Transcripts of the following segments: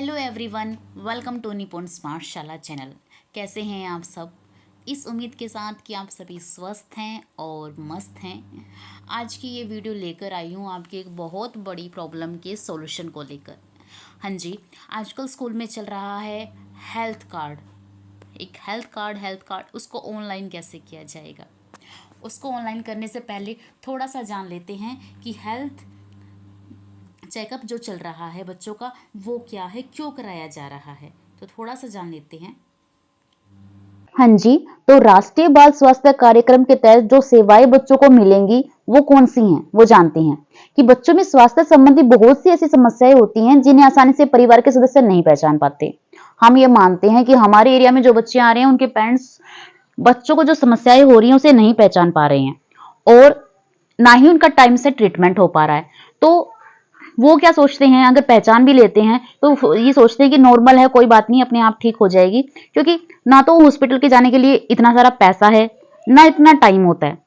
Hello everyone, welcome to निपुण smart शाला channel. कैसे हैं आप सब? इस उम्मीद के साथ कि आप सभी स्वस्थ हैं और मस्त हैं। आज की ये वीडियो लेकर आई हूँ आपकी एक बहुत बड़ी प्रॉब्लम के सॉल्यूशन को लेकर। हाँ जी, आजकल स्कूल में चल रहा है हेल्थ कार्ड। एक हेल्थ कार्ड उसको ऑनलाइन कैसे किया जाएगा। उसको ऑनलाइन करने से पहले थोड़ा सा जान लेते हैं कि हेल्थ चेकअप जो चल रहा है बच्चों का वो क्या है, क्यों कराया जा रहा है, तो थोड़ा सा जान लेते हैं। हाँ जी, तो राष्ट्रीय बाल स्वास्थ्य कार्यक्रम के तहत जो सेवाएं बच्चों को मिलेंगी वो कौन सी हैं, वो जानते हैं कि बच्चों में स्वास्थ्य संबंधी बहुत सी ऐसी समस्याएं होती हैं जिन्हें आसानी से परिवार के सदस्य नहीं पहचान पाते। हम ये मानते हैं कि हमारे एरिया में जो बच्चे आ रहे हैं उनके पेरेंट्स बच्चों को जो समस्याएं हो रही हैं उसे नहीं पहचान पा रहे हैं और ना ही उनका टाइम से ट्रीटमेंट हो पा रहा है। तो वो क्या सोचते हैं, अगर पहचान भी लेते हैं तो ये सोचते हैं कि नॉर्मल है, कोई बात नहीं, अपने आप ठीक हो जाएगी, क्योंकि ना तो हॉस्पिटल के जाने के लिए इतना सारा पैसा है ना इतना टाइम होता है।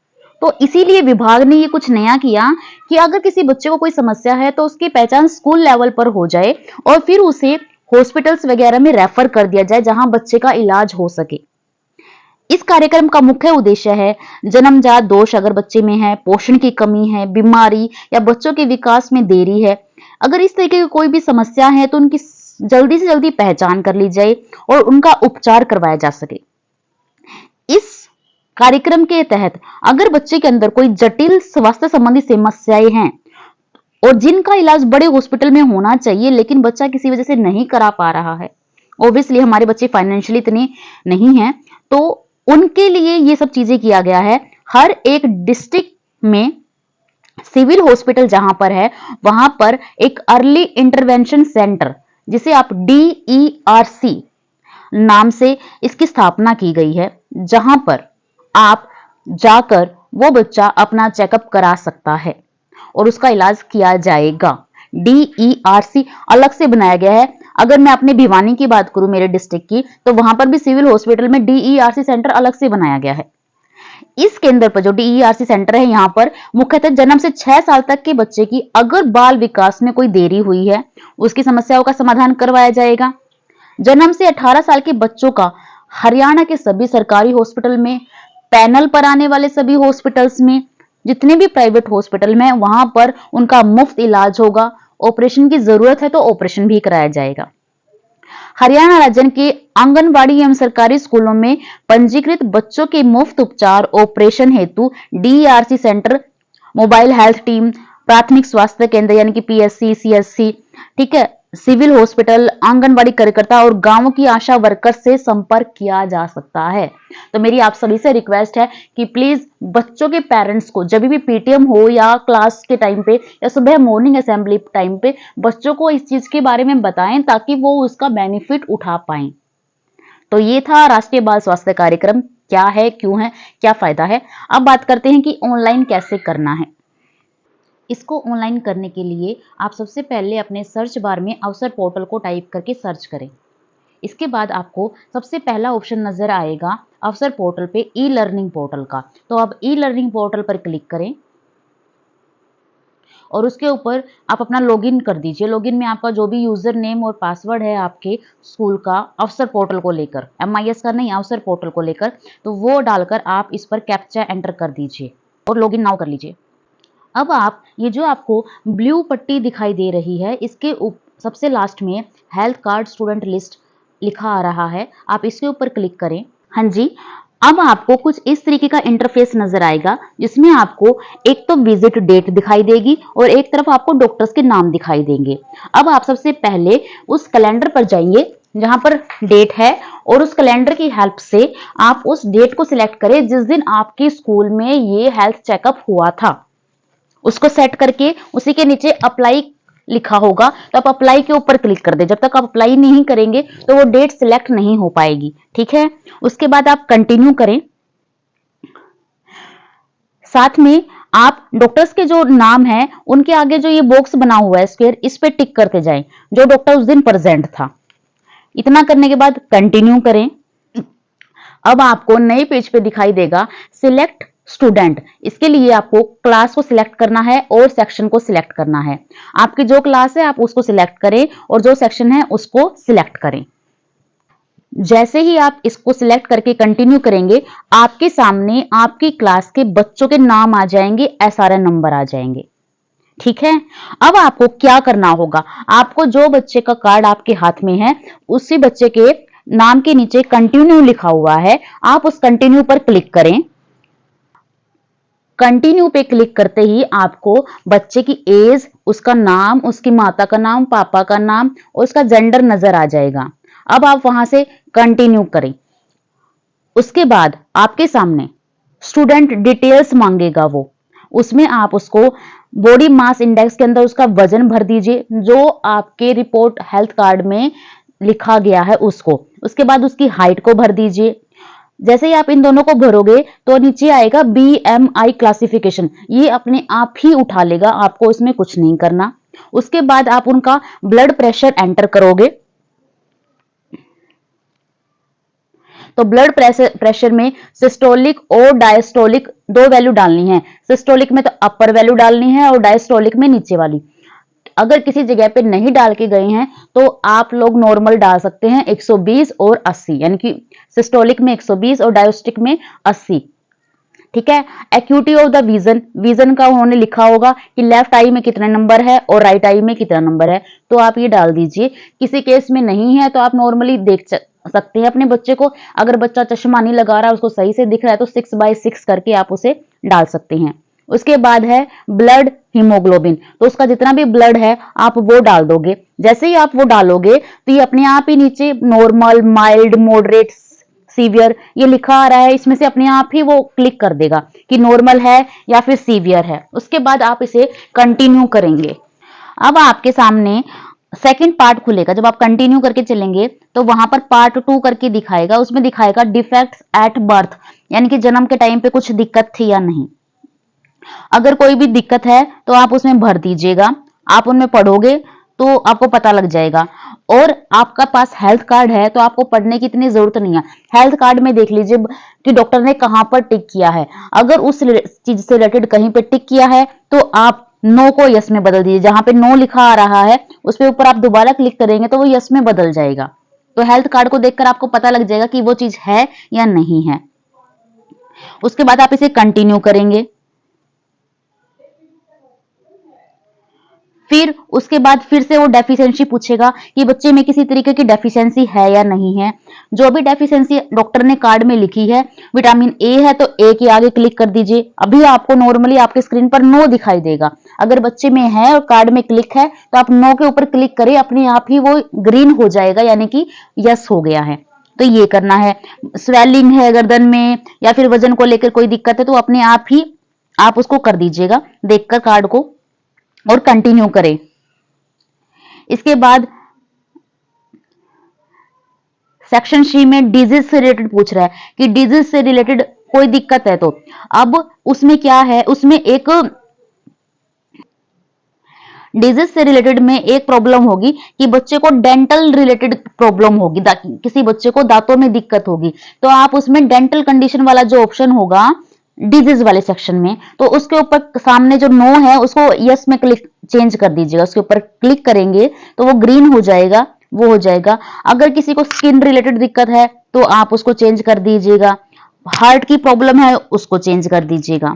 तो इसीलिए विभाग ने ये कुछ नया किया कि अगर किसी बच्चे को कोई समस्या है तो उसकी पहचान स्कूल लेवल पर हो जाए और फिर उसे हॉस्पिटल्स वगैरह में रेफर कर दिया जाए जहां बच्चे का इलाज हो सके। इस कार्यक्रम का मुख्य उद्देश्य है जन्मजात दोष अगर बच्चे में है, पोषण की कमी है, बीमारी या बच्चों के विकास में देरी है, अगर इस तरीके की कोई भी समस्या है तो उनकी जल्दी से जल्दी पहचान कर ली जाए और उनका उपचार करवाया जा सके। इस कार्यक्रम के तहत अगर बच्चे के अंदर कोई जटिल स्वास्थ्य संबंधी समस्याएं हैं और जिनका इलाज बड़े हॉस्पिटल में होना चाहिए लेकिन बच्चा किसी वजह से नहीं करा पा रहा है, ऑब्वियसली हमारे बच्चे फाइनेंशियली इतने नहीं हैं, तो उनके लिए ये सब चीजें किया गया है। हर एक डिस्ट्रिक्ट में सिविल हॉस्पिटल जहां पर है वहां पर एक अर्ली इंटरवेंशन सेंटर, जिसे आप DERC नाम से इसकी स्थापना की गई है, जहां पर आप जाकर वो बच्चा अपना चेकअप करा सकता है और उसका इलाज किया जाएगा। DERC अलग से बनाया गया है। अगर मैं अपने भिवानी की बात करूं, मेरे डिस्ट्रिक्ट की, तो वहां पर भी सिविल हॉस्पिटल में DERC सेंटर अलग से बनाया गया है। इस केंद्र पर जो DERC सेंटर है, यहाँ पर मुख्यतः जन्म से 6 साल तक के बच्चे की अगर बाल विकास में कोई देरी हुई है उसकी समस्याओं का समाधान करवाया जाएगा। जन्म से 18 साल के बच्चों का हरियाणा के सभी सरकारी हॉस्पिटल में, पैनल पर आने वाले सभी हॉस्पिटल्स में, जितने भी प्राइवेट हॉस्पिटल में, वहां पर उनका मुफ्त इलाज होगा। ऑपरेशन की जरूरत है तो ऑपरेशन भी कराया जाएगा। हरियाणा राज्य के आंगनबाड़ी एवं सरकारी स्कूलों में पंजीकृत बच्चों के मुफ्त उपचार ऑपरेशन हेतु DERC centre, mobile health team, प्राथमिक स्वास्थ्य केंद्र यानी कि PSC, CSC, ठीक है, सिविल हॉस्पिटल, आंगनबाड़ी कार्यकर्ता और गांवों की आशा वर्कर से संपर्क किया जा सकता है। तो मेरी आप सभी से रिक्वेस्ट है कि प्लीज बच्चों के पेरेंट्स को जब भी PTM हो या क्लास के टाइम पे या सुबह मॉर्निंग असेंबली टाइम पे बच्चों को इस चीज के बारे में बताएं ताकि वो उसका बेनिफिट उठा पाए। तो ये था राष्ट्रीय बाल स्वास्थ्य कार्यक्रम, क्या है, क्यों है, क्या फायदा है। अब बात करते हैं कि ऑनलाइन कैसे करना है। इसको ऑनलाइन करने के लिए आप सबसे पहले अपने सर्च बार में अवसर पोर्टल को टाइप करके सर्च करें। इसके बाद आपको सबसे पहला ऑप्शन नजर आएगा अवसर पोर्टल पे ई लर्निंग पोर्टल का। तो आप ई लर्निंग पोर्टल पर क्लिक करें और उसके ऊपर आप अपना लॉगिन कर दीजिए। लॉगिन में आपका जो भी यूजर नेम और पासवर्ड है आपके स्कूल का अवसर पोर्टल को लेकर, MIS का नहीं, अवसर पोर्टल को लेकर, तो वो डालकर आप इस पर कैप्चा एंटर कर दीजिए और लॉगिन नाउ कर लीजिए। अब आप ये जो आपको ब्लू पट्टी दिखाई दे रही है, इसके सबसे लास्ट में हेल्थ कार्ड स्टूडेंट लिस्ट लिखा आ रहा है, आप इसके ऊपर क्लिक करें। हाँ जी, अब आपको कुछ इस तरीके का इंटरफेस नजर आएगा जिसमें आपको एक तो विजिट डेट दिखाई देगी और एक तरफ आपको डॉक्टर्स के नाम दिखाई देंगे। अब आप सबसे पहले उस कैलेंडर पर जाइए जहां पर डेट है और उस कैलेंडर की हेल्प से आप उस डेट को सिलेक्ट करें जिस दिन आपके स्कूल में ये हेल्थ चेकअप हुआ था। उसको सेट करके उसी के नीचे अप्लाई लिखा होगा, तो आप अप्लाई के ऊपर क्लिक कर दे। जब तक आप अप्लाई नहीं करेंगे तो वो डेट सिलेक्ट नहीं हो पाएगी, ठीक है। उसके बाद आप कंटिन्यू करें। साथ में आप डॉक्टर्स के जो नाम है उनके आगे जो ये बॉक्स बना हुआ है स्क्वायर, इस पे टिक करते जाएं जो डॉक्टर उस दिन प्रेजेंट था। इतना करने के बाद कंटिन्यू करें। अब आपको नए पेज पे दिखाई देगा सिलेक्ट स्टूडेंट, इसके लिए आपको क्लास को सिलेक्ट करना है और सेक्शन को सिलेक्ट करना है। आपकी जो क्लास है आप उसको सिलेक्ट करें और जो सेक्शन है उसको सिलेक्ट करें। जैसे ही आप इसको सिलेक्ट करके कंटिन्यू करेंगे, आपके सामने आपकी क्लास के बच्चों के नाम आ जाएंगे, एसआरएन नंबर आ जाएंगे। ठीक है। अब आपको क्या करना होगा, आपको जो बच्चे का कार्ड आपके हाथ में है उसी बच्चे के नाम के नीचे कंटिन्यू लिखा हुआ है, आप उस कंटिन्यू पर क्लिक करें। कंटिन्यू पे क्लिक करते ही आपको बच्चे की एज, उसका नाम, उसकी माता का नाम, पापा का नाम और उसका जेंडर नजर आ जाएगा। अब आप वहां से कंटिन्यू करें। उसके बाद आपके सामने स्टूडेंट डिटेल्स मांगेगा, वो उसमें आप उसको बॉडी मास इंडेक्स के अंदर उसका वजन भर दीजिए जो आपके रिपोर्ट हेल्थ कार्ड में लिखा गया है उसको। उसके बाद उसकी हाइट को भर दीजिए। जैसे ही आप इन दोनों को भरोगे तो नीचे आएगा BMI क्लासिफिकेशन, ये अपने आप ही उठा लेगा, आपको इसमें कुछ नहीं करना। उसके बाद आप उनका ब्लड प्रेशर एंटर करोगे। तो ब्लड प्रेशर में सिस्टोलिक और डायस्टोलिक दो वैल्यू डालनी है। सिस्टोलिक में तो अपर वैल्यू डालनी है और डायस्टोलिक में नीचे वाली। अगर किसी जगह पे नहीं डाल के गए हैं तो आप लोग नॉर्मल डाल सकते हैं 120 और 80, यानी कि सिस्टोलिक में 120 और डायस्टोलिक में 80। ठीक है। Acuity of the vision, vision का उन्होंने लिखा होगा कि लेफ्ट आई में कितना नंबर है और राइट आई में कितना नंबर है, तो आप ये डाल दीजिए। किसी केस में नहीं है तो आप नॉर्मली देख सकते हैं अपने बच्चे को। अगर बच्चा चश्मा नहीं लगा रहा, उसको सही से दिख रहा है तो 6/6 करके आप उसे डाल सकते हैं। उसके बाद है ब्लड हीमोग्लोबिन, तो उसका जितना भी ब्लड है आप वो डाल दोगे। जैसे ही आप वो डालोगे तो ये अपने आप ही नीचे नॉर्मल, माइल्ड, मॉडरेट, सीवियर ये लिखा आ रहा है, इसमें से अपने आप ही वो क्लिक कर देगा कि नॉर्मल है या फिर सीवियर है। उसके बाद आप इसे कंटिन्यू करेंगे। अब आपके सामने सेकंड पार्ट खुलेगा। जब आप कंटिन्यू करके चलेंगे तो वहां पर पार्ट 2 करके दिखाएगा, उसमें दिखाएगा डिफेक्ट्स एट बर्थ, यानी कि जन्म के टाइम पे कुछ दिक्कत थी या नहीं। अगर कोई भी दिक्कत है तो आप उसमें भर दीजिएगा। आप उनमें पढ़ोगे तो आपको पता लग जाएगा। और आपका पास हेल्थ कार्ड है तो आपको पढ़ने की इतनी जरूरत नहीं है। हेल्थ कार्ड में देख लीजिए कि डॉक्टर ने कहां पर टिक किया है। अगर उस चीज से रिलेटेड कहीं पे टिक किया है तो आप नो को यस में बदल दीजिए। जहां पे नो लिखा आ रहा है उस पे ऊपर आप दोबारा क्लिक करेंगे तो वो यस में बदल जाएगा। तो हेल्थ कार्ड को देखकर आपको पता लग जाएगा कि वो चीज है या नहीं है। उसके बाद आप इसे कंटिन्यू करेंगे। फिर उसके बाद फिर से वो डेफिशिएंसी पूछेगा कि बच्चे में किसी तरीके की डेफिशिएंसी है या नहीं है। जो भी डेफिशिएंसी डॉक्टर ने कार्ड में लिखी है, विटामिन ए है तो ए के आगे क्लिक कर दीजिए। अभी आपको नॉर्मली आपके स्क्रीन पर नो दिखाई देगा। अगर बच्चे में है और कार्ड में क्लिक है तो आप नो के ऊपर क्लिक करें, अपने आप ही वो ग्रीन हो जाएगा, यानी कि यस हो गया है। तो ये करना है। स्वेलिंग है गर्दन में या फिर वजन को लेकर कोई दिक्कत है तो अपने आप ही आप उसको कर दीजिएगा देखकर कार्ड को, और कंटिन्यू करें। इसके बाद सेक्शन सी में डिजीज से रिलेटेड पूछ रहा है कि डिजीज से रिलेटेड कोई दिक्कत है तो अब उसमें क्या है, उसमें एक डिजीज से रिलेटेड में एक प्रॉब्लम होगी कि बच्चे को डेंटल रिलेटेड प्रॉब्लम होगी, किसी बच्चे को दांतों में दिक्कत होगी। तो आप उसमें डेंटल कंडीशन वाला जो ऑप्शन होगा डिजीज वाले सेक्शन में, तो उसके ऊपर सामने जो नो है उसको यस में क्लिक चेंज कर दीजिएगा। उसके ऊपर क्लिक करेंगे तो वो ग्रीन हो जाएगा, वो हो जाएगा। अगर किसी को स्किन रिलेटेड दिक्कत है तो आप उसको चेंज कर दीजिएगा। हार्ट की प्रॉब्लम है उसको चेंज कर दीजिएगा।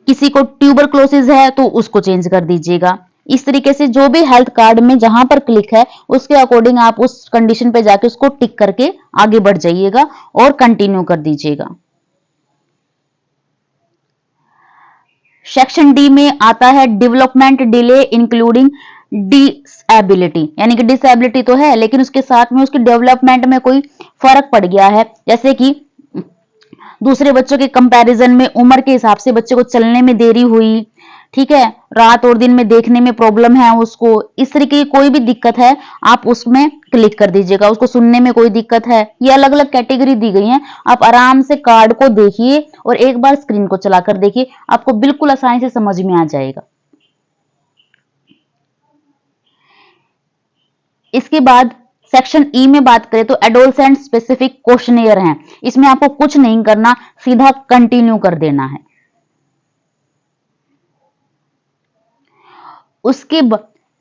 किसी को ट्यूबरक्लोसिस है तो उसको चेंज कर दीजिएगा। इस तरीके से जो भी हेल्थ कार्ड में जहां पर क्लिक है उसके अकॉर्डिंग आप उस कंडीशन पे जाके उसको टिक करके आगे बढ़ जाइएगा और कंटिन्यू कर दीजिएगा। सेक्शन डी में आता है डेवलपमेंट डिले इंक्लूडिंग डिसेबिलिटी, यानी कि डिसेबिलिटी तो है लेकिन उसके साथ में उसकी डेवलपमेंट में कोई फर्क पड़ गया है। जैसे कि दूसरे बच्चों के कंपैरिजन में उम्र के हिसाब से बच्चे को चलने में देरी हुई, ठीक है, रात और दिन में देखने में प्रॉब्लम है उसको, इस तरीके की कोई भी दिक्कत है आप उसमें क्लिक कर दीजिएगा। उसको सुनने में कोई दिक्कत है, ये अलग अलग कैटेगरी दी गई है। आप आराम से कार्ड को देखिए और एक बार स्क्रीन को चलाकर देखिए, आपको बिल्कुल आसानी से समझ में आ जाएगा। इसके बाद सेक्शन ई में बात करें तो एडोलसेंट स्पेसिफिक क्वेश्चनियर हैं, इसमें आपको कुछ नहीं करना, सीधा कंटिन्यू कर देना है।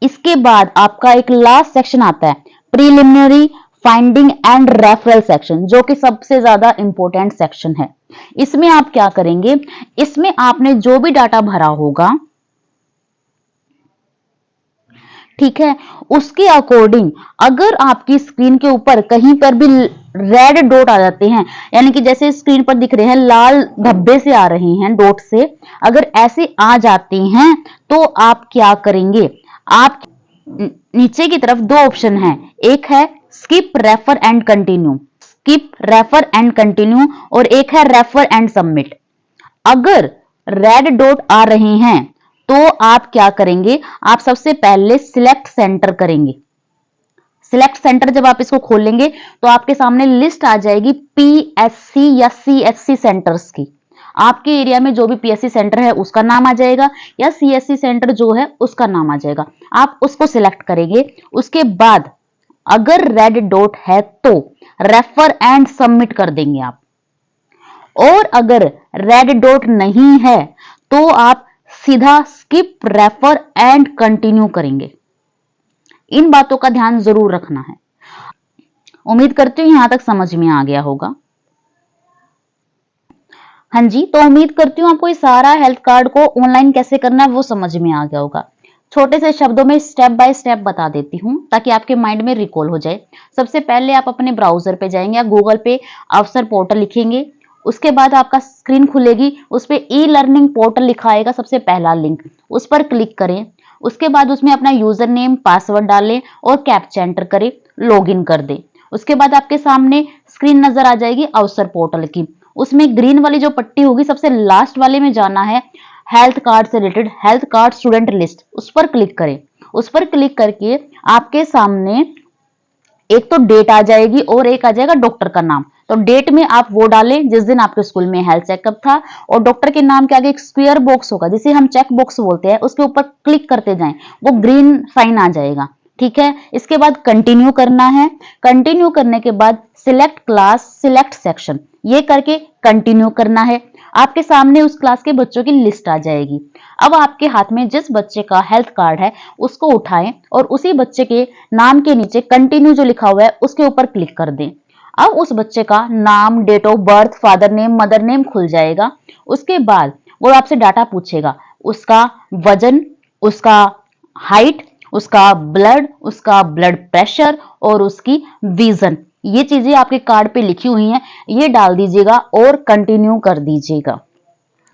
इसके बाद आपका एक लास्ट सेक्शन आता है, preliminary finding and referral section, जो कि सबसे ज्यादा इंपॉर्टेंट सेक्शन है। इसमें आप क्या करेंगे, इसमें आपने जो भी डाटा भरा होगा, ठीक है, उसके अकॉर्डिंग अगर आपकी स्क्रीन के ऊपर कहीं पर भी रेड डॉट आ जाते हैं, यानी कि जैसे स्क्रीन पर दिख रहे हैं लाल धब्बे से आ रहे हैं डॉट से, अगर ऐसे आ जाते हैं तो आप क्या करेंगे, आप नीचे की तरफ दो ऑप्शन हैं, एक है skip refer and continue, skip refer and continue, और एक है रेफर एंड सबमिट। अगर रेड डॉट आ रहे हैं तो आप क्या करेंगे, आप सबसे पहले सिलेक्ट सेंटर करेंगे। सिलेक्ट सेंटर जब आप इसको खोलेंगे तो आपके सामने लिस्ट आ जाएगी पीएससी या सीएससी सेंटर्स की। आपके एरिया में जो भी पीएससी सेंटर है उसका नाम आ जाएगा, या सीएससी सेंटर जो है उसका नाम आ जाएगा, आप उसको सिलेक्ट करेंगे। उसके बाद अगर रेड डॉट है तो रेफर एंड सबमिट कर देंगे आप, और अगर रेड डॉट नहीं है तो आप सीधा स्किप रेफर एंड कंटिन्यू करेंगे। इन बातों का ध्यान जरूर रखना है। उम्मीद करती हूं यहां तक समझ में आ गया होगा। हाँ जी, तो उम्मीद करती हूँ आपको ये सारा हेल्थ कार्ड को ऑनलाइन कैसे करना है वो समझ में आ गया होगा। छोटे से शब्दों में स्टेप बाय स्टेप बता देती हूँ ताकि आपके माइंड में रिकॉल हो जाए। सबसे पहले आप अपने ब्राउजर पे जाएंगे या गूगल पे अवसर पोर्टल लिखेंगे, उसके बाद आपका स्क्रीन खुलेगी, उस पर ई लर्निंग पोर्टल लिखा आएगा, सबसे पहला लिंक उस पर क्लिक करें। उसके बाद उसमें अपना यूजर नेम पासवर्ड डालें और कैप्चा एंटर करें, लॉग इन कर दें। उसके बाद आपके सामने स्क्रीन नजर आ जाएगी अवसर पोर्टल की, उसमें ग्रीन वाली जो पट्टी होगी सबसे लास्ट वाले में जाना है, हेल्थ कार्ड से related health card student list, उस पर क्लिक करें। उस पर क्लिक करके आपके सामने एक तो डेट आ जाएगी और एक आ जाएगा डॉक्टर का नाम। तो डेट में आप वो डालें जिस दिन आपके स्कूल में हेल्थ चेकअप था, और डॉक्टर के नाम के आगे एक स्क्वायर बॉक्स होगा जिसे हम चेक बॉक्स बोलते हैं, उसके ऊपर क्लिक करते जाएं, वो ग्रीन साइन आ जाएगा। ठीक है, इसके बाद कंटिन्यू करना है। कंटिन्यू करने के बाद सिलेक्ट क्लास सिलेक्ट सेक्शन, ये करके कंटिन्यू करना है। आपके सामने उस क्लास के बच्चों की लिस्ट आ जाएगी। अब आपके हाथ में जिस बच्चे का हेल्थ कार्ड है उसको उठाएं और उसी बच्चे के नाम के नीचे कंटिन्यू जो लिखा हुआ है उसके ऊपर क्लिक कर दें। अब उस बच्चे का नाम, date of birth, father name, mother name खुल जाएगा। उसके बाद वो आपसे डाटा पूछेगा, उसका वजन, उसका हाइट, उसका ब्लड प्रेशर और उसकी विजन, ये चीजें आपके कार्ड पे लिखी हुई हैं, ये डाल दीजिएगा और कंटिन्यू कर दीजिएगा।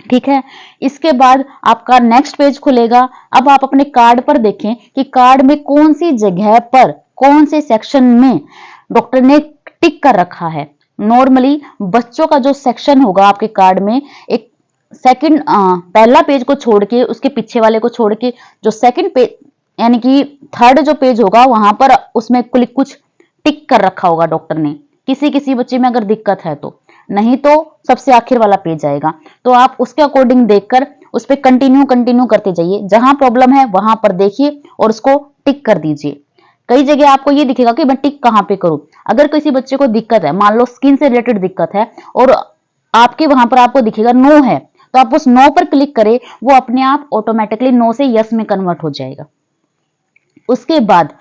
ठीक है, इसके बाद आपका नेक्स्ट पेज खुलेगा। अब आप अपने कार्ड पर देखें कि कार्ड में कौन सी जगह पर कौन से सेक्शन में डॉक्टर ने टिक कर रखा है। नॉर्मली बच्चों का जो सेक्शन होगा आपके कार्ड में, एक सेकंड पहला पेज को छोड़ के, उसके पीछे वाले को छोड़ के, जो सेकंड पेज यानी कि थर्ड जो पेज होगा वहां पर उसमें कुछ टिक कर रखा होगा डॉक्टर ने। किसी किसी बच्चे में अगर दिक्कत है तो, नहीं तो सबसे आखिर वाला पेज आएगा, तो आप उसके अकॉर्डिंग देखकर उस पर कंटिन्यू करते जाइए। जहां प्रॉब्लम है वहां पर देखिए और उसको टिक कर दीजिए। कई जगह आपको ये दिखेगा कि मैं टिक कहां पे करूं। अगर किसी बच्चे को दिक्कत है, मान लो स्किन से रिलेटेड दिक्कत है और आपके वहां पर आपको दिखेगा नो है, तो आप उस नो पर क्लिक करें, वो अपने आप ऑटोमेटिकली नो से यस में कन्वर्ट हो जाएगा। उसके बाद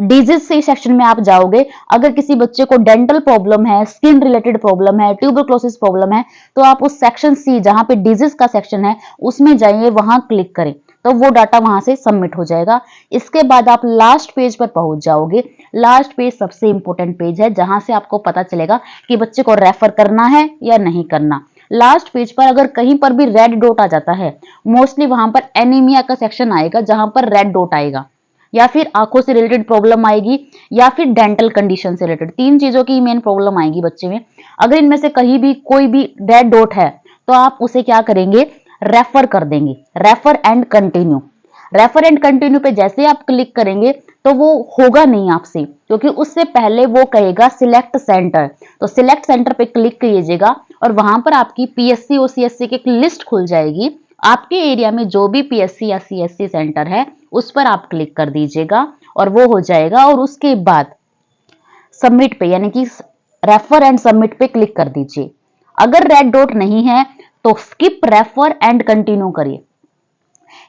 डिजीज से सेक्शन में आप जाओगे। अगर किसी बच्चे को डेंटल प्रॉब्लम है, स्किन रिलेटेड प्रॉब्लम है, ट्यूबरक्लोसिस प्रॉब्लम है, तो आप उस सेक्शन सी जहां पे डिजीज का सेक्शन है उसमें जाइए, वहां क्लिक करें, तो वो डाटा वहां से सबमिट हो जाएगा। इसके बाद आप लास्ट पेज पर पहुंच जाओगे। लास्ट पेज सबसे इंपॉर्टेंट पेज है, जहां से आपको पता चलेगा कि बच्चे को रेफर करना है या नहीं करना। लास्ट पेज पर अगर कहीं पर भी रेड डॉट आ जाता है, मोस्टली वहां पर एनीमिया का सेक्शन आएगा जहां पर रेड डॉट आएगा, या फिर आंखों से रिलेटेड प्रॉब्लम आएगी, या फिर डेंटल कंडीशन से रिलेटेड। तीन चीजों की मेन प्रॉब्लम आएगी बच्चे में। अगर इनमें से कहीं भी कोई भी रेड डॉट है तो आप उसे क्या करेंगे, रेफर कर देंगे, refer and continue. Refer and continue पे जैसे आप क्लिक करेंगे तो वो होगा नहीं आपसे, क्योंकि उससे पहले वो कहेगा सिलेक्ट सेंटर। तो सिलेक्ट सेंटर पे क्लिक कीजिएगा और वहां पर आपकी पीएससी और सीएससी की एक लिस्ट खुल जाएगी। आपके एरिया में जो भी पीएससी या सीएससी सेंटर है उस पर आप क्लिक कर दीजिएगा और वो हो जाएगा। और उसके बाद सबमिट पे यानी कि रेफर एंड सबमिट पे क्लिक कर दीजिए। अगर रेड डॉट नहीं है तो स्किप रेफर एंड कंटिन्यू करिए।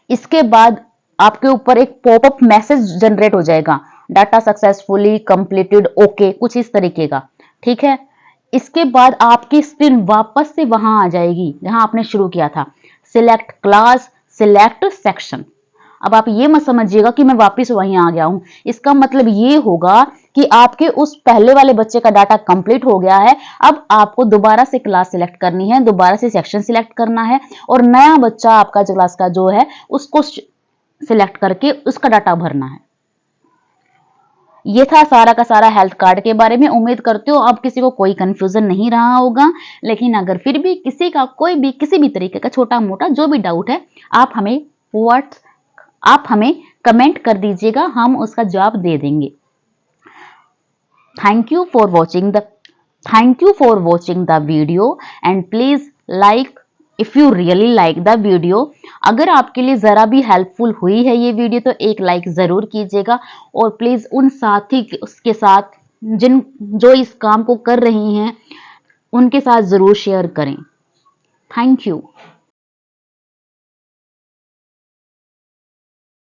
इसके बाद आपके ऊपर एक पॉपअप मैसेज जनरेट हो जाएगा, डाटा सक्सेसफुली कंप्लीटेड ओके, कुछ इस तरीके का। ठीक है, इसके बाद आपकी स्क्रीन वापस से वहां आ जाएगी जहां आपने शुरू किया था, सिलेक्ट क्लास, सिलेक्ट सेक्शन। अब आप ये मत समझिएगा कि मैं वापस वहीं आ गया हूं, इसका मतलब ये होगा कि आपके उस पहले वाले बच्चे का डाटा कंप्लीट हो गया है। अब आपको दोबारा से क्लास सिलेक्ट करनी है, दोबारा से सेक्शन सिलेक्ट करना है और नया बच्चा आपका क्लास का जो है उसको सिलेक्ट करके उसका डाटा भरना है। ये था सारा का सारा हेल्थ कार्ड के बारे में। उम्मीद करती हूँ अब किसी को कोई कंफ्यूजन नहीं रहा होगा, लेकिन अगर फिर भी किसी का कोई भी किसी भी तरीके का छोटा मोटा जो भी डाउट है आप हमें कमेंट कर दीजिएगा, हम उसका जवाब दे देंगे। Thank you for watching the video and please like if you really like the video। अगर आपके लिए जरा भी हेल्पफुल हुई है ये वीडियो तो एक लाइक जरूर कीजिएगा और प्लीज उन साथी उसके साथ जो इस काम को कर रही हैं उनके साथ जरूर शेयर करें। Thank you.